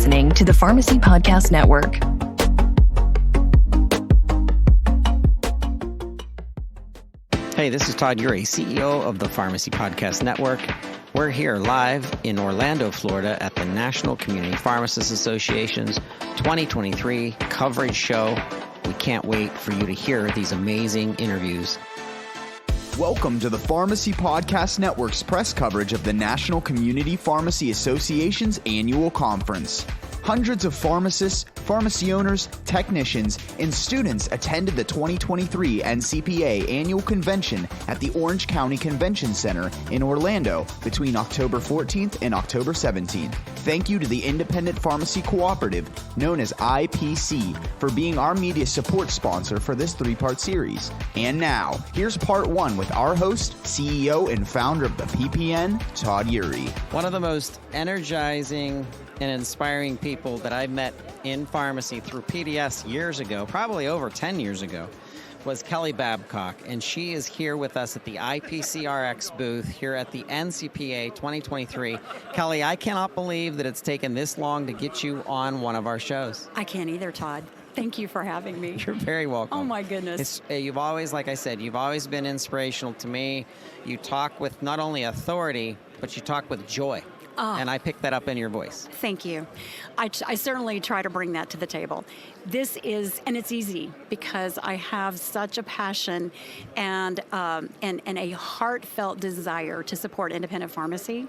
listening to the Pharmacy Podcast Network. Hey, this is Todd Urey, CEO of the Pharmacy Podcast Network. We're here live in Orlando, Florida at the National Community Pharmacists Association's 2023 coverage show. We can't wait for you to hear these amazing interviews. Welcome to the Pharmacy Podcast Network's press coverage of the National Community Pharmacy Association's annual conference. Hundreds of pharmacists, pharmacy owners, technicians, and students attended the 2023 NCPA annual convention at the Orange County Convention Center in Orlando between October 14th and October 17th. Thank you to the Independent Pharmacy Cooperative, known as IPC, for being our media support sponsor for this three-part series. And now, here's part one with our host, CEO and founder of the PPN, Todd Urey. One of the most energizing and inspiring people that I met in pharmacy through PDS years ago, probably over 10 years ago, was Kelly Babcock, and she is here with us at the IPCRx booth here at the NCPA 2023. Kelly, I cannot believe that it's taken this long to get you on one of our shows. I can't either, Todd. Thank you for having me. You're very welcome. Oh, my goodness. You've always, like I said, you've always been inspirational to me. You talk with not only authority, but you talk with joy. And I picked that up in your voice. Thank you. I certainly try to bring that to the table. This is, and it's easy because I have such a passion and a heartfelt desire to support independent pharmacy.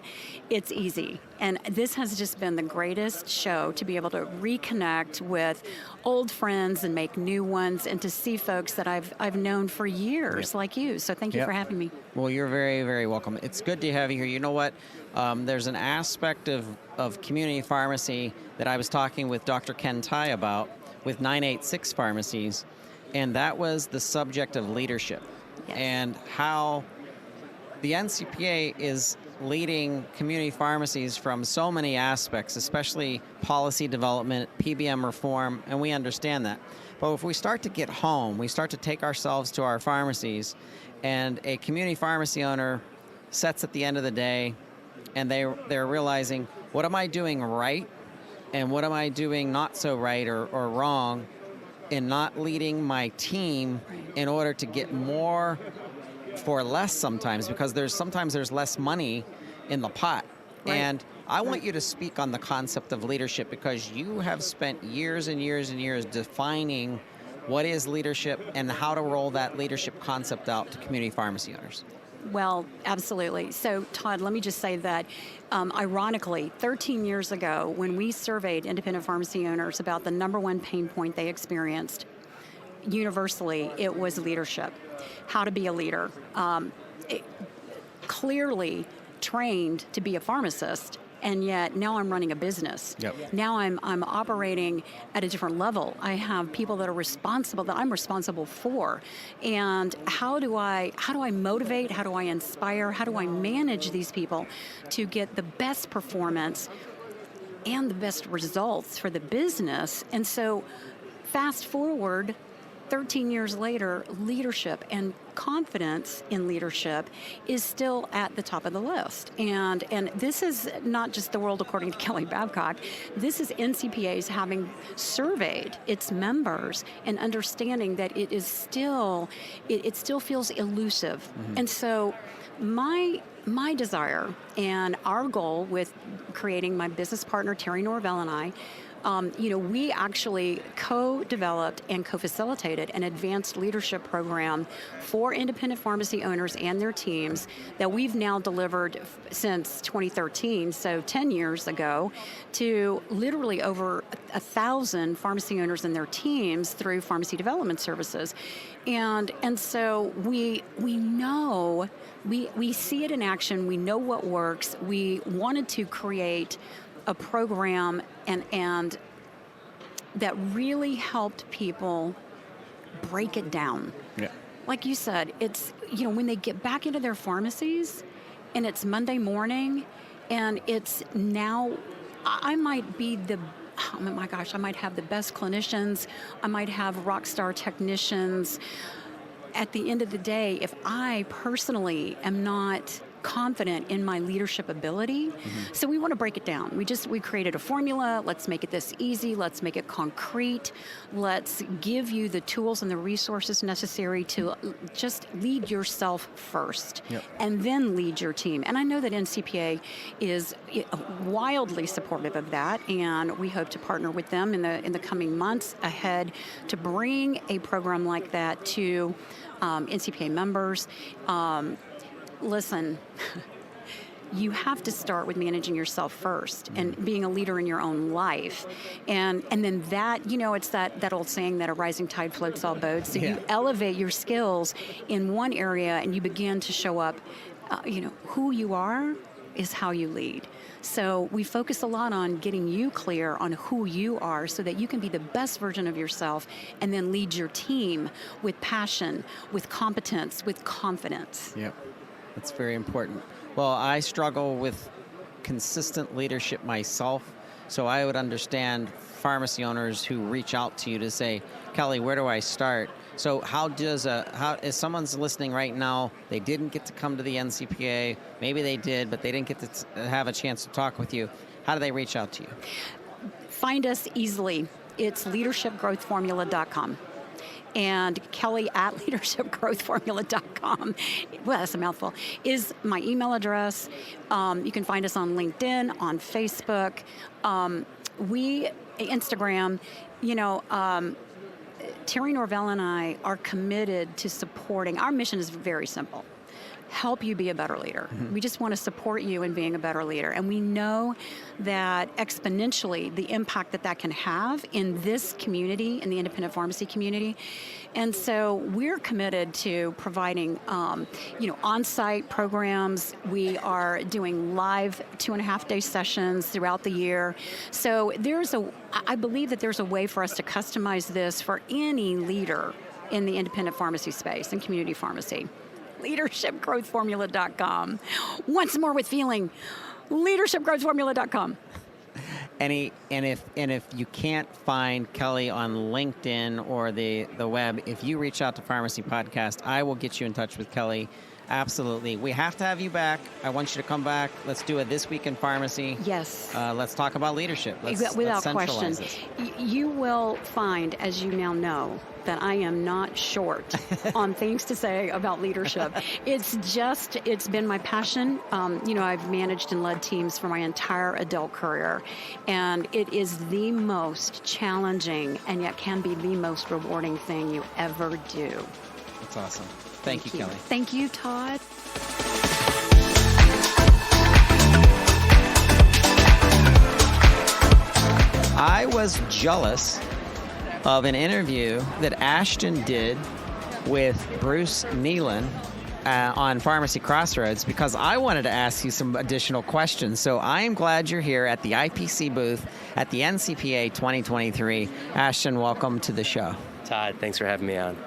It's easy. And this has just been the greatest show to be able to reconnect with old friends and make new ones and to see folks that I've known for years like you. So thank you for having me. Well, you're very, very welcome. It's good to have you here. You know what? There's an aspect of community pharmacy that I was talking with Dr. Ken Tai about with 986 pharmacies, and that was the subject of leadership and how the NCPA is leading community pharmacies from so many aspects, especially policy development, PBM reform, and we understand that. But if we start to get home, we start to take ourselves to our pharmacies, and a community pharmacy owner sits at the end of the day and they're realizing, what am I doing right and what am I doing not so right or wrong in not leading my team in order to get more for less sometimes, because there's less money in the pot. Right. And I want you to speak on the concept of leadership, because you have spent years and years and years defining what is leadership and how to roll that leadership concept out to community pharmacy owners. Well, absolutely. So, Todd, let me just say that, ironically, 13 years ago, when we surveyed independent pharmacy owners about the number one pain point they experienced, universally, it was leadership. How to be a leader. Clearly trained to be a pharmacist, and yet now I'm running a business. Yep. Now I'm operating at a different level. I have people that are responsible, that I'm responsible for. And how do I motivate? How do I inspire? How do I manage these people to get the best performance and the best results for the business? And so fast forward 13 years later, leadership and confidence in leadership is still at the top of the list. And this is not just the world according to Kelly Babcock. This is NCPA's having surveyed its members and understanding that it is still, it still feels elusive. Mm-hmm. And so my desire and our goal with creating my business partner, Terry Norvell, and I, we actually co-developed and co-facilitated an advanced leadership program for independent pharmacy owners and their teams that we've now delivered since 2013, so 10 years ago, to literally over 1,000 pharmacy owners and their teams through pharmacy development services. And so we know, we see it in action, we know what works. We wanted to create a program and that really helped people break it down. Yeah. Like you said, it's, when they get back into their pharmacies and it's Monday morning and it's now, I might be oh my gosh, I might have the best clinicians, I might have rock star technicians. At the end of the day, if I personally am not confident in my leadership ability. So we want to break it down. We created a formula. Let's make it this easy. Let's make it concrete. Let's give you the tools and the resources necessary to just lead yourself first, and then lead your team. And I know that NCPA is wildly supportive of that, and we hope to partner with them in the coming months ahead to bring a program like that to NCPA members. Listen, you have to start with managing yourself first and being a leader in your own life. And then that, it's that old saying that a rising tide floats all boats. So you elevate your skills in one area and you begin to show up, who you are is how you lead. So we focus a lot on getting you clear on who you are so that you can be the best version of yourself and then lead your team with passion, with competence, with confidence. Yep. That's very important. Well, I struggle with consistent leadership myself, so I would understand pharmacy owners who reach out to you to say, Kelly, where do I start? So if someone's listening right now, they didn't get to come to the NCPA, maybe they did, but they didn't get to have a chance to talk with you, how do they reach out to you? Find us easily. It's leadershipgrowthformula.com. And Kelly at leadershipgrowthformula.com, well, that's a mouthful, is my email address. You can find us on LinkedIn, on Facebook, Instagram. Terry Norvell and I are committed to supporting. Our mission is very simple. Help you be a better leader. We just want to support you in being a better leader. And we know that exponentially the impact that can have in this community, in the independent pharmacy community. And so we're committed to providing, on-site programs. We are doing live 2.5-day sessions throughout the year. So I believe that there's a way for us to customize this for any leader in the independent pharmacy space and community pharmacy. leadershipgrowthformula.com. Once more with feeling, leadershipgrowthformula.com. And if you can't find Kelly on LinkedIn or the web, if you reach out to Pharmacy Podcast, I will get you in touch with Kelly. Absolutely. We have to have you back. I want you to come back. Let's do a This Week in Pharmacy. Yes. Let's talk about leadership. Without question. You will find, as you now know, that I am not short on things to say about leadership. It's been my passion. I've managed and led teams for my entire adult career, and it is the most challenging and yet can be the most rewarding thing you ever do. That's awesome. Thank you, Kelly. Thank you, Todd. I was jealous of an interview that Ashton did with Bruce Nealon on Pharmacy Crossroads because I wanted to ask you some additional questions. So I am glad you're here at the IPC booth at the NCPA 2023. Ashton, welcome to the show. Todd, thanks for having me on.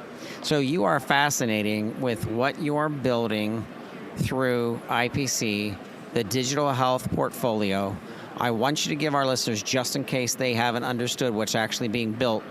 So you are fascinating with what you're building through IPC, the digital health portfolio. I want you to give our listeners, just in case they haven't understood what's actually being built,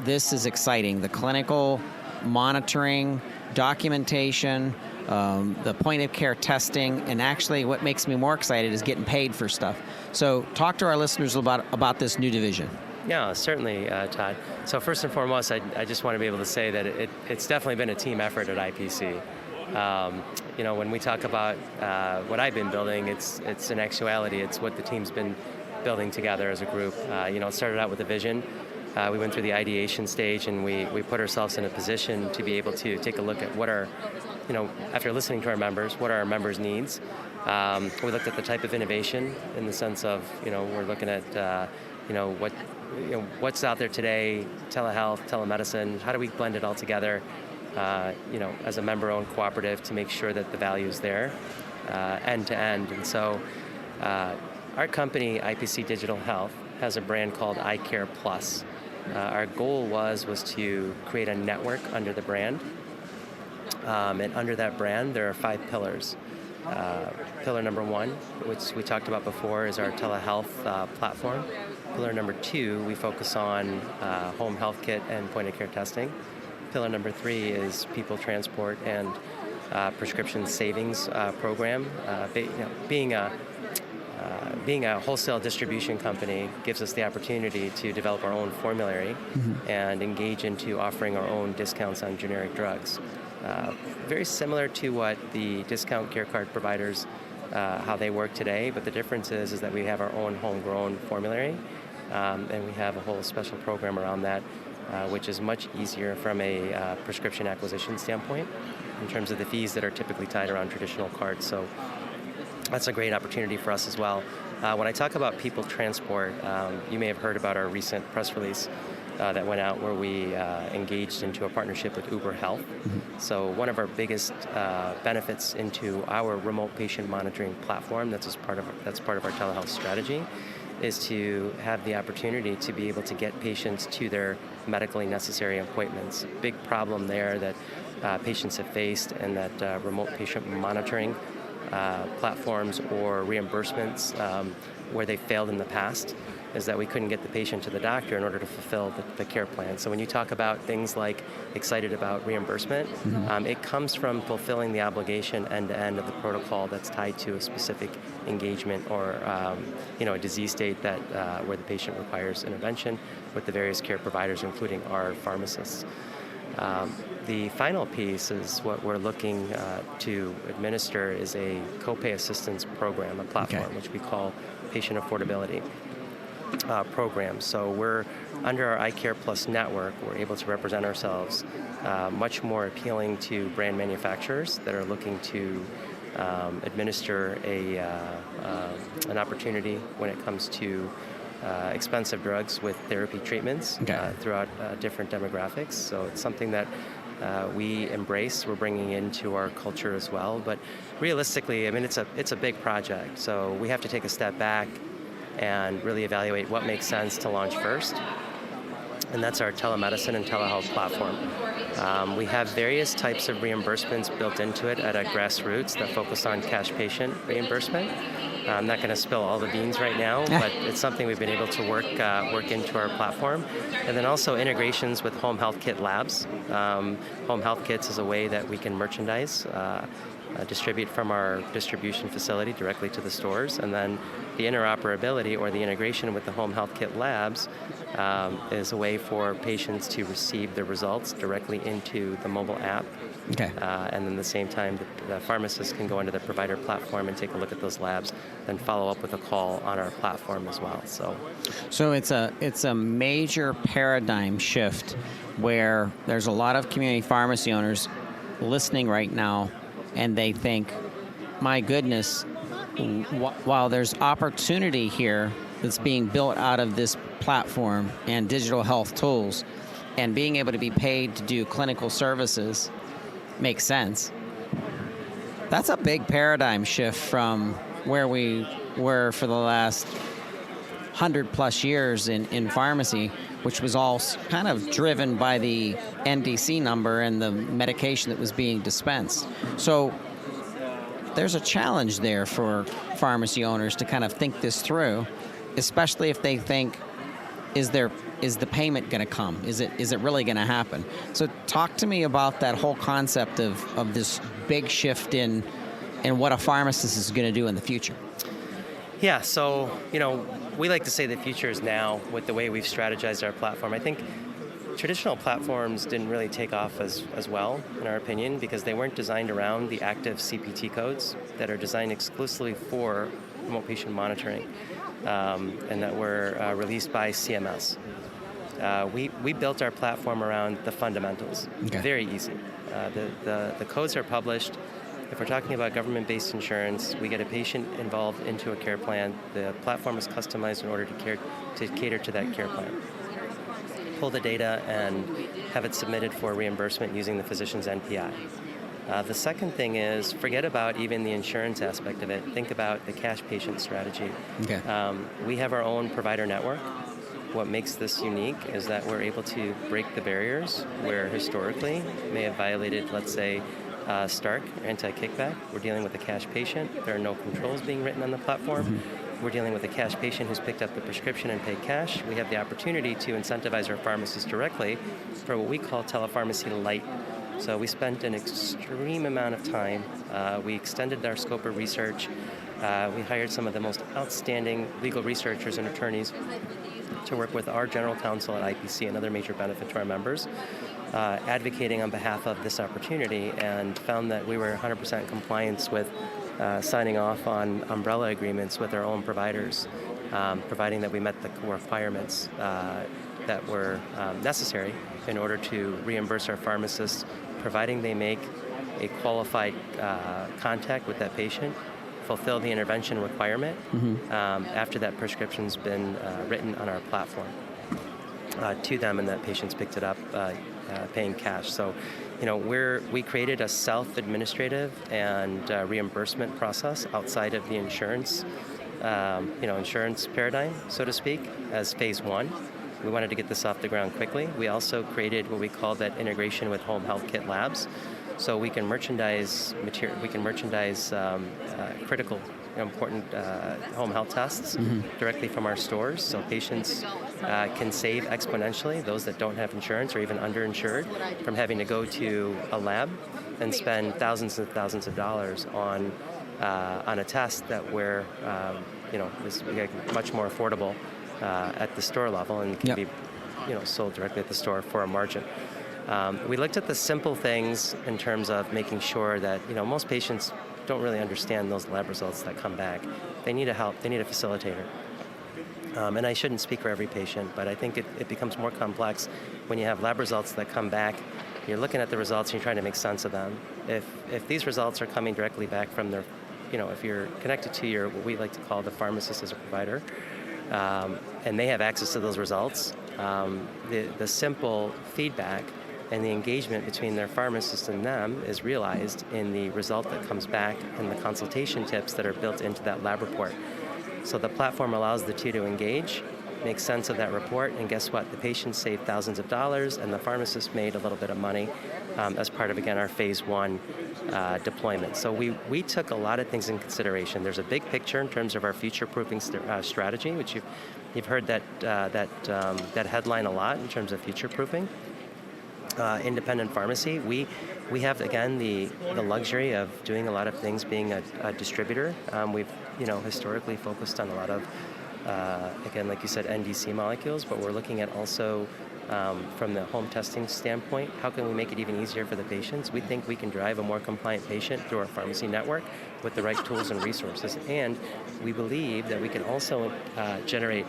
this is exciting. The clinical monitoring, documentation, the point of care testing, and actually what makes me more excited is getting paid for stuff. So talk to our listeners about this new division. Yeah, certainly, Todd. So first and foremost, I just want to be able to say that it's definitely been a team effort at IPC. When we talk about what I've been building, it's an actuality. It's what the team's been building together as a group. It started out with a vision. We went through the ideation stage, and we put ourselves in a position to be able to take a look at what are, after listening to our members, what are our members' needs. We looked at the type of innovation in the sense of, we're looking at, what's out there today, telehealth, telemedicine, how do we blend it all together, as a member-owned cooperative to make sure that the value is there, end to end. And so our company, IPC Digital Health, has a brand called iCare Plus. Our goal was to create a network under the brand. And under that brand, there are 5 pillars. Pillar number 1, which we talked about before, is our telehealth platform. Pillar number 2, we focus on home health kit and point of care testing. Pillar number 3 is people transport and prescription savings program. Being a wholesale distribution company gives us the opportunity to develop our own formulary and engage into offering our own discounts on generic drugs. Very similar to what the discount care card providers, how they work today, but the difference is that we have our own homegrown formulary, and we have a whole special program around that, which is much easier from a prescription acquisition standpoint in terms of the fees that are typically tied around traditional cards. So that's a great opportunity for us as well. When I talk about people transport, you may have heard about our recent press release that went out where we engaged into a partnership with Uber Health. So one of our biggest benefits into our remote patient monitoring platform, that's part of our telehealth strategy, is to have the opportunity to be able to get patients to their medically necessary appointments. Big problem there that patients have faced, and that remote patient monitoring platforms or reimbursements where they failed in the past is that we couldn't get the patient to the doctor in order to fulfill the care plan. So when you talk about things like excited about reimbursement, it comes from fulfilling the obligation end-to-end of the protocol that's tied to a specific engagement or a disease state that where the patient requires intervention with the various care providers, including our pharmacists. The final piece is what we're looking to administer is a copay assistance program, a platform, which we call patient affordability program. So we're under our iCare Plus network, we're able to represent ourselves much more appealing to brand manufacturers that are looking to administer an opportunity when it comes to expensive drugs with therapy treatments throughout different demographics. So it's something that we embrace, we're bringing into our culture as well. But realistically, I mean, it's a big project. So we have to take a step back and really evaluate what makes sense to launch first. And that's our telemedicine and telehealth platform. We have various types of reimbursements built into it at a grassroots that focus on cash patient reimbursement. I'm not going to spill all the beans right now, but it's something we've been able to work into our platform. And then also integrations with home health kit labs. Home health kits is a way that we can merchandise, distribute from our distribution facility directly to the stores. And then the interoperability or the integration with the home health kit labs is a way for patients to receive the results directly into the mobile app. And then at the same time, the pharmacist can go into the provider platform and take a look at those labs, then follow up with a call on our platform as well. So it's a major paradigm shift where there's a lot of community pharmacy owners listening right now, and they think, my goodness, while there's opportunity here that's being built out of this platform and digital health tools, and being able to be paid to do clinical services makes sense. That's a big paradigm shift from where we were for the last 100+ years in pharmacy, which was all kind of driven by the NDC number and the medication that was being dispensed. So there's a challenge there for pharmacy owners to kind of think this through, especially if they think, is the payment going to come? Is it really going to happen? So talk to me about that whole concept of this big shift in what a pharmacist is going to do in the future. Yeah, so, we like to say the future is now with the way we've strategized our platform. I think traditional platforms didn't really take off as well, in our opinion, because they weren't designed around the active CPT codes that are designed exclusively for remote patient monitoring and that were released by CMS. We built our platform around the fundamentals. Very easy. The codes are published. If we're talking about government-based insurance, we get a patient involved into a care plan. The platform is customized in order to cater to that care plan. Pull the data and have it submitted for reimbursement using the physician's NPI. The second thing is, forget about even the insurance aspect of it. Think about the cash patient strategy. We have our own provider network. What makes this unique is that we're able to break the barriers where historically may have violated, let's say, Stark, anti-kickback. We're dealing with a cash patient. There are no controls being written on the platform. We're dealing with a cash patient who's picked up the prescription and paid cash. We have the opportunity to incentivize our pharmacists directly for what we call telepharmacy light So we spent an extreme amount of time. We extended our scope of research. We hired some of the most outstanding legal researchers and attorneys to work with our general counsel at IPC, another major benefit to our members, advocating on behalf of this opportunity, and found that we were 100% compliance with signing off on umbrella agreements with our own providers, providing that we met the requirements that were necessary in order to reimburse our pharmacists, providing they make a qualified contact with that patient, fulfill the intervention requirement after that prescription's been written on our platform to them, and that patient's picked it up paying cash. So, we created a self-administrative and reimbursement process outside of the insurance paradigm, so to speak, as phase one. We wanted to get this off the ground quickly. We also created what we call that integration with home health kit labs, so we can merchandise material. We can merchandise critical, important home health tests directly from our stores, so patients can save exponentially. Those that don't have insurance or even underinsured from having to go to a lab and spend thousands and thousands of dollars on a test that is much more affordable at the store level and can be sold directly at the store for a margin. We looked at the simple things in terms of making sure that most patients don't really understand those lab results that come back. They need a help. They need a facilitator. And I shouldn't speak for every patient, but I think it becomes more complex when you have lab results that come back. You're looking at the results and you're trying to make sense of them. If these results are coming directly back from their, if you're connected to what we like to call the pharmacist as a provider, and they have access to those results, the simple feedback and the engagement between their pharmacist and them is realized in the result that comes back and the consultation tips that are built into that lab report. So the platform allows the two to engage, make sense of that report, and guess what? The patient saved thousands of dollars and the pharmacist made a little bit of money as part of, again, our phase one deployment. So we took a lot of things in consideration. There's a big picture in terms of our future-proofing strategy, which you've heard that headline a lot in terms of future-proofing. Independent pharmacy. We have, again, the luxury of doing a lot of things being a distributor. We've historically focused on a lot of again, like you said, NDC molecules, but we're looking at also from the home testing standpoint, how can we make it even easier for the patients? We think we can drive a more compliant patient through our pharmacy network with the right tools and resources, and we believe that we can also generate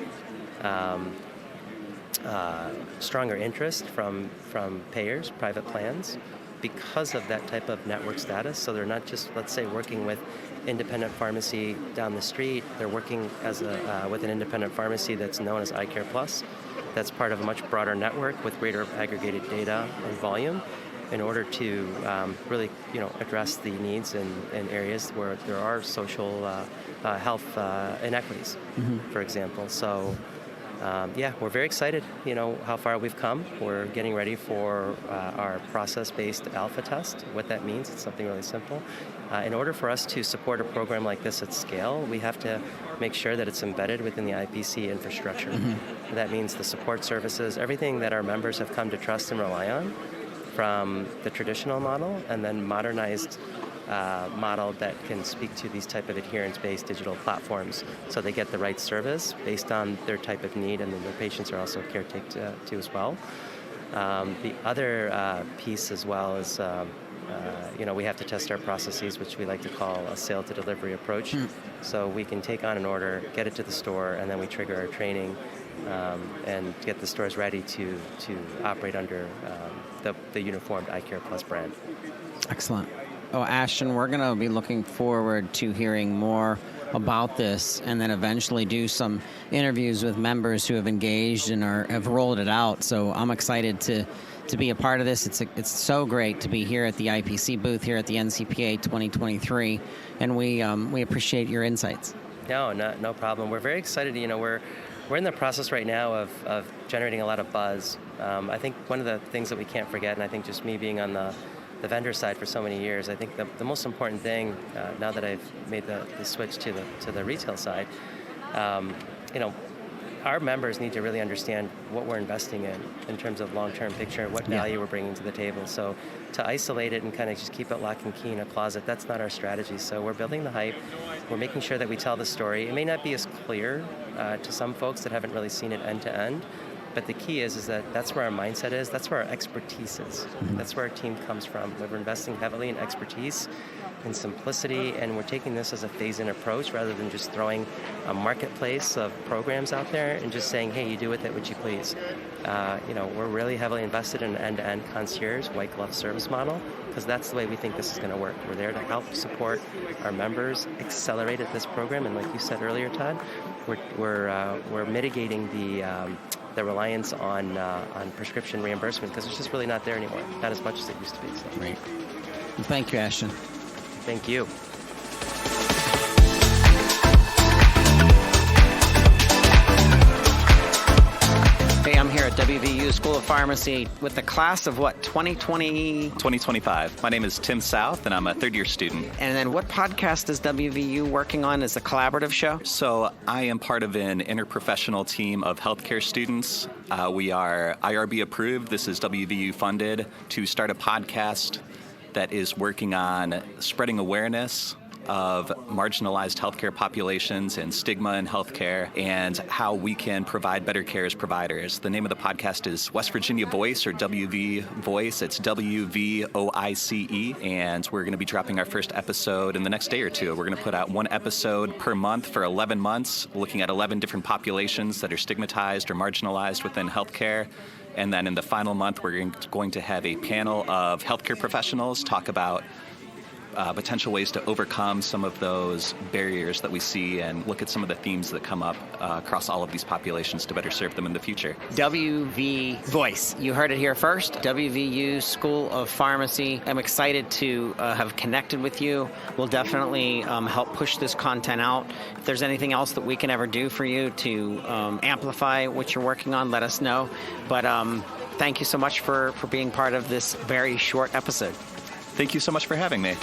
stronger interest from payers, private plans, because of that type of network status. So they're not just, let's say, working with independent pharmacy down the street. They're working with an independent pharmacy that's known as iCare Plus. That's part of a much broader network with greater aggregated data and volume in order to really, address the needs in areas where there are social health inequities, for example. So. We're very excited, how far we've come. We're getting ready for our process-based alpha test. What that means, it's something really simple. In order for us to support a program like this at scale, we have to make sure that it's embedded within the IPC infrastructure. That means the support services, everything that our members have come to trust and rely on, from the traditional model and then modernized model that can speak to these type of adherence-based digital platforms, so they get the right service based on their type of need, and then their patients are also caretaken to as well. The other piece as well is, we have to test our processes, which we like to call a sale-to-delivery approach. So we can take on an order, get it to the store, and then we trigger our training and get the stores ready to operate under the uniformed iCare Plus brand. Excellent. Oh, Ashton, we're going to be looking forward to hearing more about this, and then eventually do some interviews with members who have engaged and have rolled it out. So I'm excited to be a part of this. It's so great to be here at the IPC booth here at the NCPA 2023, and we appreciate your insights. No problem. We're very excited. We're in the process right now of generating a lot of buzz. I think one of the things that we can't forget, and I think just me being on the vendor side for so many years, I think the most important thing, now that I've made the switch to the retail side, our members need to really understand what we're investing in terms of long-term picture, what value we're bringing to the table. So to isolate it and kind of just keep it lock and key in a closet, that's not our strategy. So we're building the hype. We're making sure that we tell the story. It may not be as clear to some folks that haven't really seen it end to end, but the key is that that's where our mindset is. That's where our expertise is. That's where our team comes from. We're investing heavily in expertise, in simplicity, and we're taking this as a phase-in approach rather than just throwing a marketplace of programs out there and just saying, hey, you do with it what you please. We're really heavily invested in an end-to-end concierge, white glove service model, because that's the way we think this is going to work. We're there to help support our members accelerate at this program, and like you said earlier, Todd, we're mitigating the reliance on prescription reimbursement because it's just really not there anymore, not as much as it used to be. So. Great. Well, thank you, Ashton. Thank you. Hey, I'm here at WVU School of Pharmacy with the class of what, 2020? 2025. My name is Tim South, and I'm a third-year student. And then what podcast is WVU working on as a collaborative show? So I am part of an interprofessional team of healthcare students. We are IRB approved. This is WVU funded to start a podcast that is working on spreading awareness of marginalized healthcare populations and stigma in healthcare and how we can provide better care as providers. The name of the podcast is West Virginia Voice, or WV Voice. It's WVoice, and we're going to be dropping our first episode in the next day or two. We're going to put out one episode per month for 11 months, looking at 11 different populations that are stigmatized or marginalized within healthcare. And then in the final month, we're going to have a panel of healthcare professionals talk about potential ways to overcome some of those barriers that we see and look at some of the themes that come up across all of these populations to better serve them in the future. WV Voice. You heard it here first. WVU School of Pharmacy. I'm excited to have connected with you. We'll definitely help push this content out. If there's anything else that we can ever do for you to amplify what you're working on, let us know. But thank you so much for being part of this very short episode. Thank you so much for having me.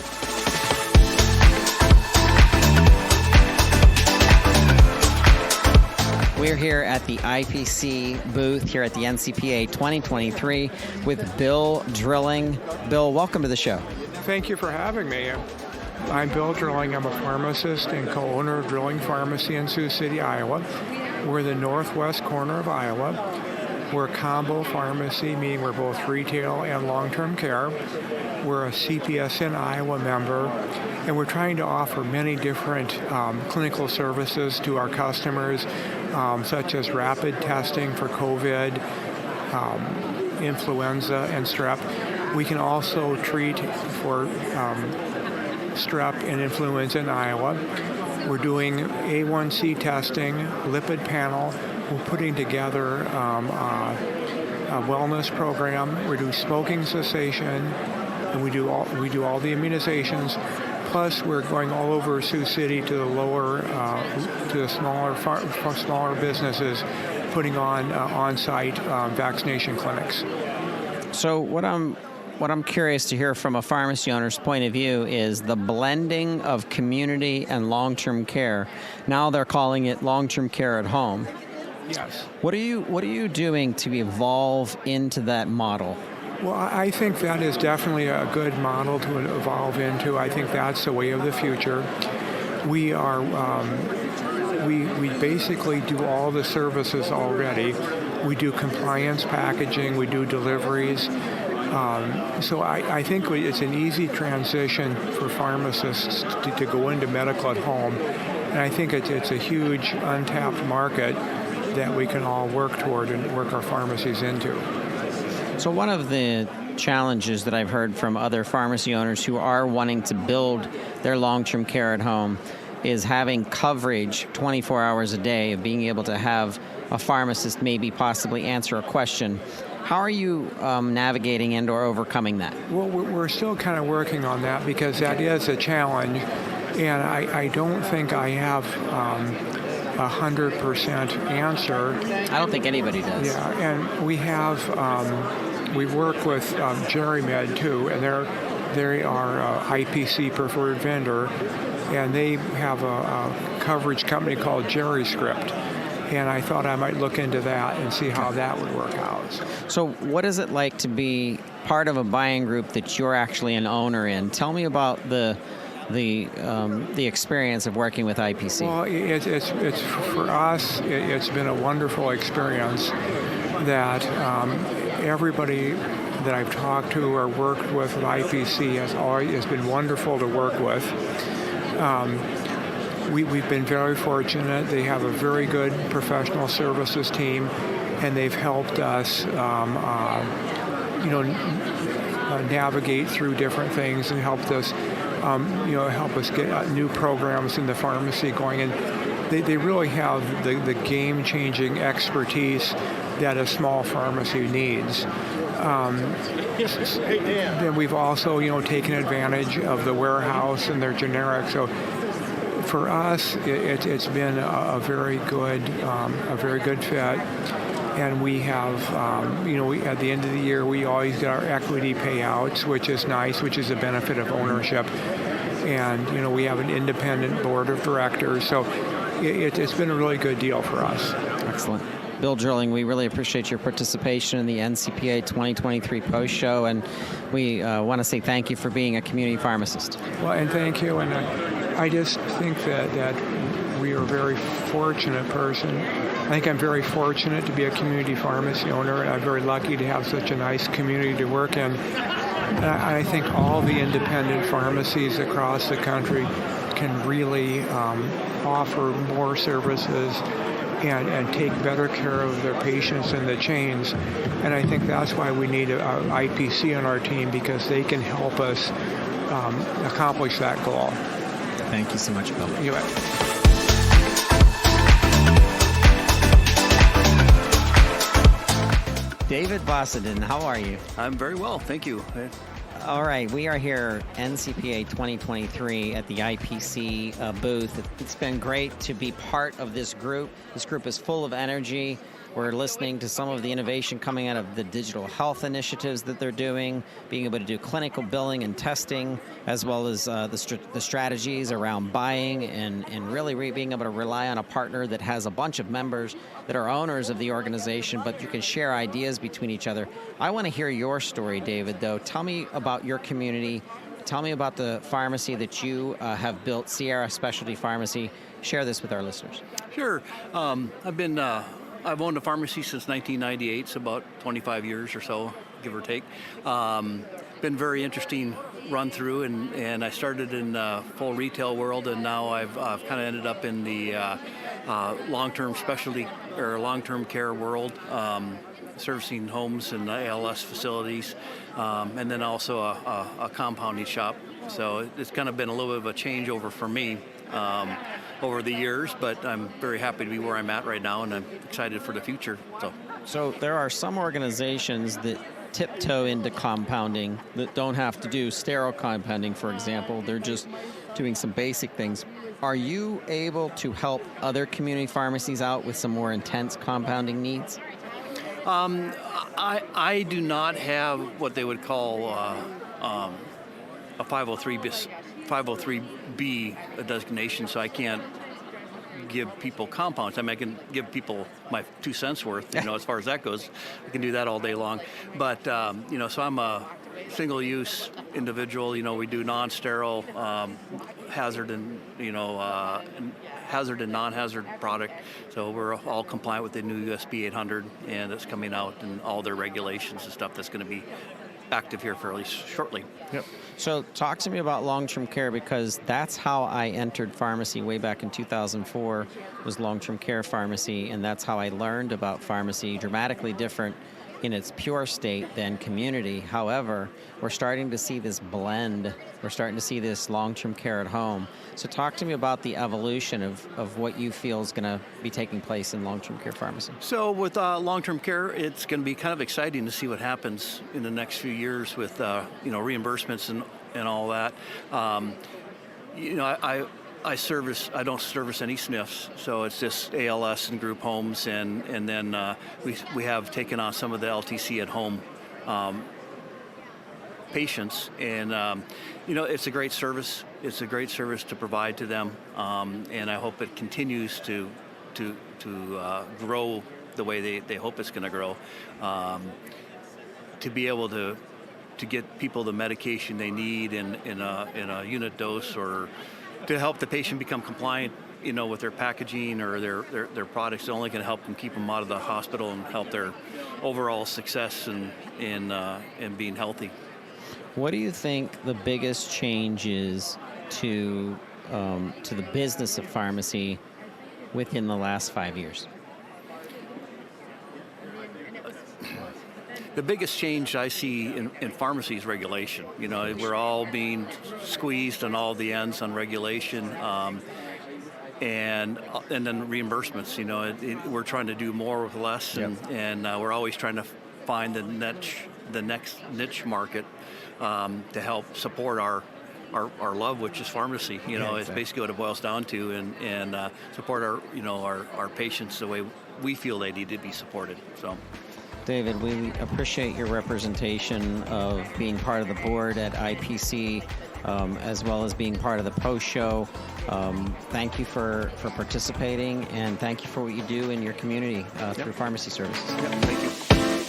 We're here at the IPC booth here at the NCPA 2023 with Bill Drilling. Bill, welcome to the show. Thank you for having me. I'm Bill Drilling. I'm a pharmacist and co-owner of Drilling Pharmacy in Sioux City, Iowa. We're the northwest corner of Iowa. We're a combo pharmacy, meaning we're both retail and long-term care. We're a CPSN Iowa member, and we're trying to offer many different clinical services to our customers, such as rapid testing for COVID, influenza, and strep. We can also treat for strep and influenza in Iowa. We're doing A1C testing, lipid panel. We're putting together a wellness program. We're doing smoking cessation, and we do all the immunizations. Plus, we're going all over Sioux City to the smaller businesses, putting on on-site vaccination clinics. So what I'm curious to hear from a pharmacy owner's point of view is the blending of community and long-term care. Now they're calling it long-term care at home. Yes. What are you doing to evolve into that model? Well, I think that is definitely a good model to evolve into. I think that's the way of the future. We are we basically do all the services already. We do compliance packaging. We do deliveries. So I think it's an easy transition for pharmacists to go into medical at home. And I think it's a huge untapped market that we can all work toward and work our pharmacies into. So one of the challenges that I've heard from other pharmacy owners who are wanting to build their long-term care at home is having coverage 24 hours a day, of being able to have a pharmacist maybe possibly answer a question. How are you navigating and or overcoming that? Well, we're still kind of working on that because that is a challenge, and I don't think I have 100% answer. I don't think anybody does. Yeah, and we have we've worked with GeriMed too, and they are IPC preferred vendor, and they have a coverage company called GeriScript. and I thought I might look into that and see how that would work out. So what is it like to be part of a buying group that you're actually an owner in? Tell me about the experience of working with IPC. Well, it's for us, it's been a wonderful experience that everybody that I've talked to or worked with at IPC has been wonderful to work with. We've been very fortunate. They have a very good professional services team, and they've helped us, navigate through different things and helped us, help us get new programs in the pharmacy going. And they really have the game-changing expertise that a small pharmacy needs. Then we've also, taken advantage of the warehouse and their generics. So for us, it's been a very good fit. And we have, at the end of the year, we always get our equity payouts, which is nice, which is a benefit of ownership. And, we have an independent board of directors. So it's been a really good deal for us. Excellent. Bill Drilling, we really appreciate your participation in the NCPA 2023 post show, and we want to say thank you for being a community pharmacist. Well, and thank you. And I just think that we are a very fortunate person. I think I'm very fortunate to be a community pharmacy owner, and I'm very lucky to have such a nice community to work in. And I think all the independent pharmacies across the country can really offer more services and take better care of their patients in the chains. And I think that's why we need a IPC on our team, because they can help us accomplish that goal. Thank you so much, Bill. You bet. David Voseden, how are you? I'm very well, thank you. All right, we are here, NCPA 2023 at the IPC booth. It's been great to be part of this group. This group is full of energy. We're listening to some of the innovation coming out of the digital health initiatives that they're doing, being able to do clinical billing and testing, as well as the strategies around buying and really being able to rely on a partner that has a bunch of members that are owners of the organization, but you can share ideas between each other. I want to hear your story, David, though. Tell me about your community. Tell me about the pharmacy that you have built, Sierra Specialty Pharmacy. Share this with our listeners. Sure. I've owned a pharmacy since 1998, so about 25 years or so, give or take. Been very interesting run through, and I started in full retail world, and now I've kind of ended up in the long-term specialty or long-term care world, servicing homes and ALS facilities, and then also a compounding shop. So it's kind of been a little bit of a changeover for me over the years, but I'm very happy to be where I'm at right now, and I'm excited for the future. So there are some organizations that tiptoe into compounding that don't have to do sterile compounding, for example. They're just doing some basic things. Are you able to help other community pharmacies out with some more intense compounding needs? I do not have what they would call a 503B designation, so I can't give people compounds. I mean, I can give people my 2 cents worth, as far as that goes. I can do that all day long. But, so I'm a single-use individual. We do non-sterile, hazard and non-hazard product. So we're all compliant with the new USB 800, and it's coming out and all their regulations and stuff that's going to be active here fairly shortly. Yep. So talk to me about long-term care, because that's how I entered pharmacy way back in 2004, was long-term care pharmacy, and that's how I learned about pharmacy, dramatically different in its pure state than community. However, we're starting to see this blend. We're starting to see this long-term care at home. So talk to me about the evolution of what you feel is going to be taking place in long-term care pharmacy. So with long-term care, it's going to be kind of exciting to see what happens in the next few years with reimbursements and all that. I don't service any SNFs, so it's just ALS and group homes, and then we have taken on some of the LTC at home patients, and it's a great service. It's a great service to provide to them, and I hope it continues to to grow the way they hope it's going to grow, to be able to get people the medication they need in a unit dose, or to help the patient become compliant, with their packaging or their products. It's only going to help them keep them out of the hospital and help their overall success in being healthy. What do you think the biggest change is to the business of pharmacy within the last 5 years? The biggest change I see in pharmacy is regulation. We're all being squeezed on all the ends on regulation, and then reimbursements. We're trying to do more with less, and we're always trying to find the next niche market to help support our love, which is pharmacy. It's basically what it boils down to, and support our patients the way we feel they need to be supported. So. David, we appreciate your representation of being part of the board at IPC, as well as being part of the post-show. Thank you for participating, and thank you for what you do in your community through pharmacy services. Thank you.